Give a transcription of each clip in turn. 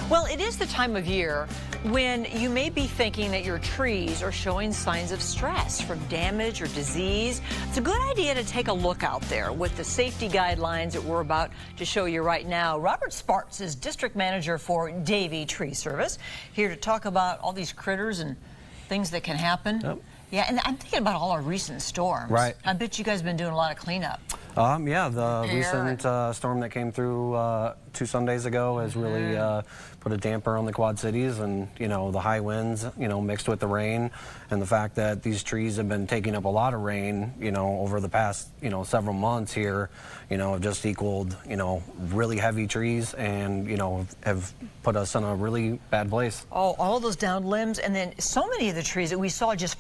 Well, it is the time of year when you may be thinking that your trees are showing signs of stress from damage or disease. It's a good idea to take a look out there with the safety guidelines that we're about to show you right now. Robert Spartz is district manager for Davey Tree Service, here to talk about all these critters and things that can happen. Yep. Yeah, and I'm thinking about all our recent storms. Right. I bet you guys have been doing a lot of cleanup. Yeah, the recent storm that came through 2 Sundays ago has really put a damper on the Quad Cities, and the high winds, mixed with the rain, and the fact that these trees have been taking up a lot of rain, over the past, several months here, have just equaled, really heavy trees, and have put us in a really bad place. Oh, all those downed limbs, and then so many of the trees that we saw just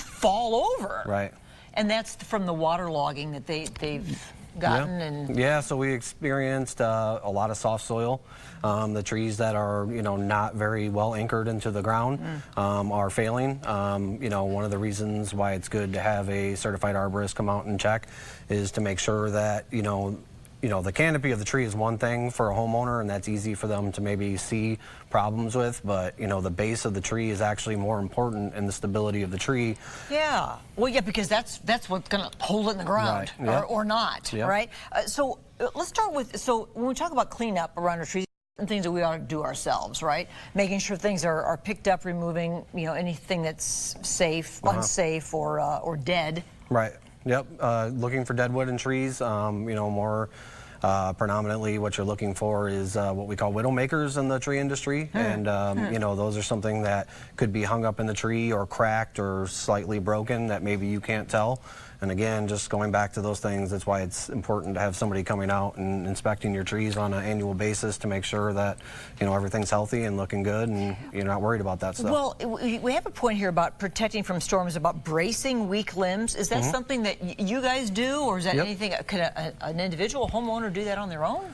fall over. Right. And that's from the waterlogging that they've gotten. Yeah. And yeah, so we experienced a lot of soft soil. The trees that are not very well anchored into the ground are failing. One of the reasons why it's good to have a certified arborist come out and check is to make sure that the canopy of the tree is one thing for a homeowner, and that's easy for them to maybe see problems with, but the base of the tree is actually more important in the stability of the tree. Yeah, well, yeah, because that's what's going to hold it in the ground, right. Yeah. or not, Yeah. right? So let's start with, so when we talk about cleanup around our trees, and things that we ought to do ourselves, right? Making sure things are picked up, removing anything that's safe, unsafe, or dead. Right. Yep. Looking for dead wood and trees. More predominantly what you're looking for is what we call widow makers in the tree industry, and those are something that could be hung up in the tree or cracked or slightly broken that maybe you can't tell. And again, just going back to those things, that's why it's important to have somebody coming out and inspecting your trees on an annual basis to make sure that everything's healthy and looking good, and you're not worried about that stuff. Well, we have a point here about protecting from storms, about bracing weak limbs. Is that something that you guys do, or is that anything, could an individual homeowner do that on their own?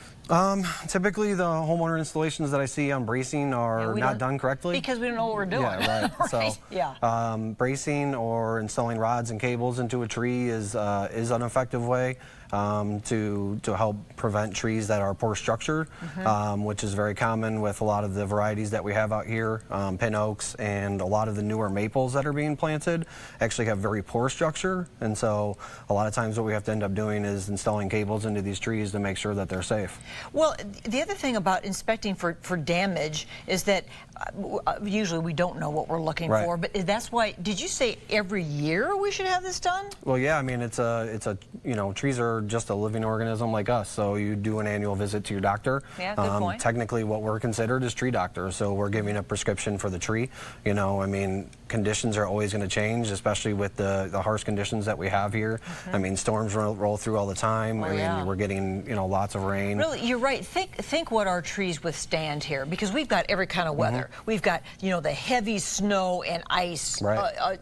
Typically the homeowner installations that I see on bracing are not done correctly. Because we don't know what we're doing. Yeah, right. Right? So, yeah. Bracing or installing rods and cables into a tree is an effective way to help prevent trees that are poor structure, which is very common with a lot of the varieties that we have out here. Pin oaks and a lot of the newer maples that are being planted actually have very poor structure, and so a lot of times what we have to end up doing is installing cables into these trees to make sure that they're safe. Well, the other thing about inspecting for damage is that usually we don't know what we're looking for, but that's why, did you say every year we should have this done? Well, yeah, I mean, it's a trees are just a living organism like us, so you do an annual visit to your doctor. Yeah, good point. Technically what we're considered is tree doctors, so we're giving a prescription for the tree. I mean, conditions are always going to change, especially with the harsh conditions that we have here. I mean, storms roll through all the time. I mean, we're getting lots of rain. Really, you're right. Think what our trees withstand here, because we've got every kind of weather. We've got the heavy snow and ice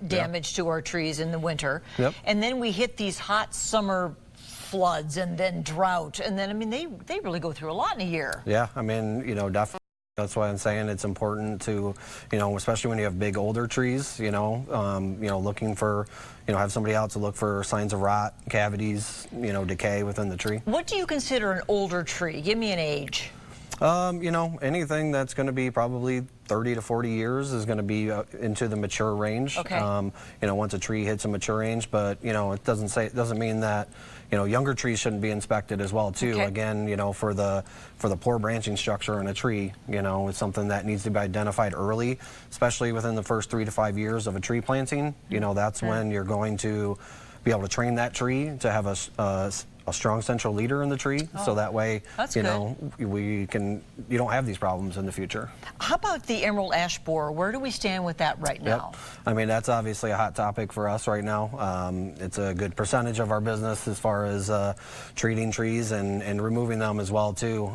damage to our trees in the winter, and then we hit these hot summer floods and then drought, and then I mean they really go through a lot in a year. Yeah, I mean definitely. That's why I'm saying it's important to, especially when you have big older trees, looking for, have somebody out to look for signs of rot, cavities, decay within the tree. What do you consider an older tree? Give me an age. Anything that's going to be probably 30 to 40 years is going to be into the mature range. Okay. Once a tree hits a mature range, but it doesn't mean that younger trees shouldn't be inspected as well too. Okay. Again, for the poor branching structure in a tree, it's something that needs to be identified early, especially within the first 3 to 5 years of a tree planting. That's when you're going to be able to train that tree to have a strong central leader in the tree, so that way you don't have these problems in the future. How about the emerald ash borer? Where do we stand with that right now? I mean, that's obviously a hot topic for us right now. It's a good percentage of our business as far as treating trees and removing them as well too.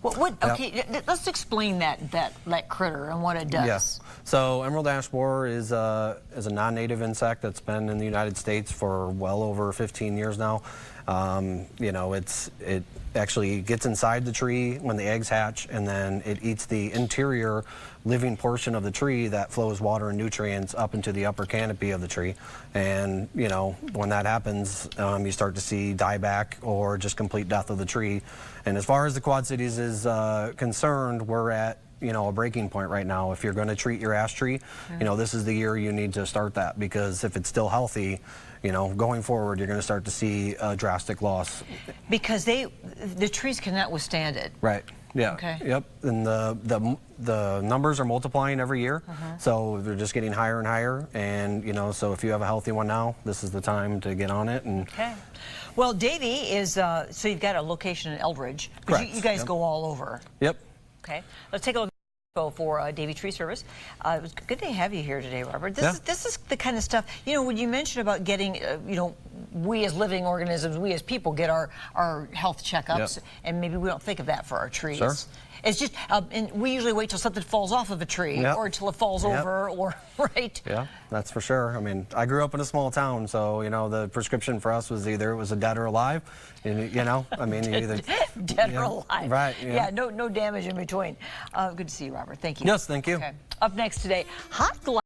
Okay, let's explain that critter and what it does. Yes. So emerald ash borer is a non-native insect that's been in the United States for well over 15 years now. It actually gets inside the tree when the eggs hatch, and then it eats the interior living portion of the tree that flows water and nutrients up into the upper canopy of the tree. And when that happens, you start to see dieback or just complete death of the tree. And as far as the Quad Cities is concerned, we're at you know, a breaking point right now. If you're going to treat your ash tree, you know, this is the year you need to start that, because if it's still healthy, you know, going forward, you're going to start to see a drastic loss. Because the trees cannot withstand it. Right. Yeah. Okay. Yep. And the numbers are multiplying every year, so they're just getting higher and higher. And you know, so if you have a healthy one now, this is the time to get on it. And okay. Well, Davey is so you've got a location in Eldridge. Correct. You guys go all over. Yep. Okay. Let's take a look for Davey Tree Service. It was good to have you here today, Robert. This is the kind of stuff, you know, when you mentioned about getting, you know, we as living organisms, we as people get our health checkups, and maybe we don't think of that for our trees. Sure. It's just, and we usually wait till something falls off of a tree, or till it falls over, or, right? Yeah, that's for sure. I mean, I grew up in a small town, so, you know, the prescription for us was either it was a dead or alive. And, you know, I mean, either dead or alive. Right. Yeah, no damage in between. Good to see you, Robert. Thank you. Yes, thank you. Okay. Up next today, hot glass.